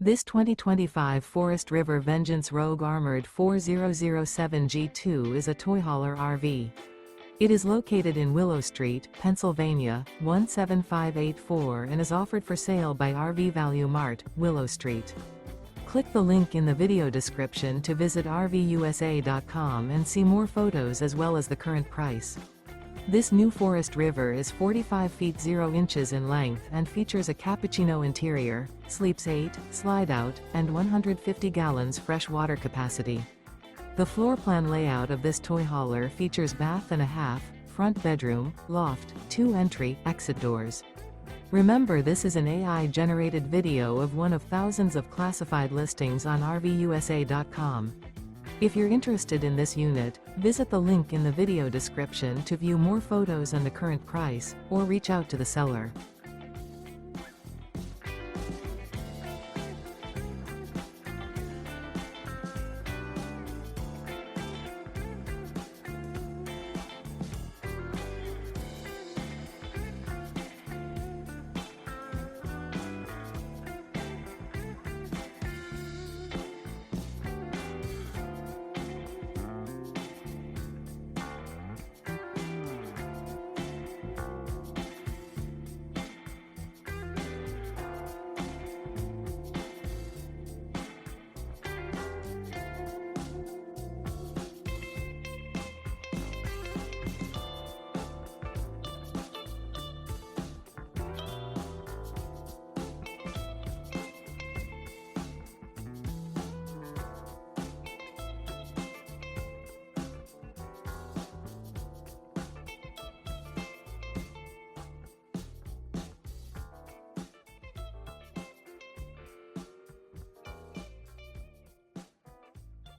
This 2025 Forest River Vengeance Rogue Armored 4007 G2 is a toy hauler RV. It is located in Willow Street, Pennsylvania, 17584 and is offered for sale by RV Value Mart, Willow Street. Click the link in the video description to visit RVUSA.com and see more photos as well as the current price. This new Forest River is 45 feet 0 inches in length and features a Cappucino interior, sleeps 8, slide-out, and 150 gallons fresh water capacity. The floor plan layout of this toy hauler features bath and a half, front bedroom, loft, 2 entry, exit doors. Remember, this is an AI-generated video of one of thousands of classified listings on RVUSA.com. If you're interested in this unit, visit the link in the video description to view more photos and the current price, or reach out to the seller.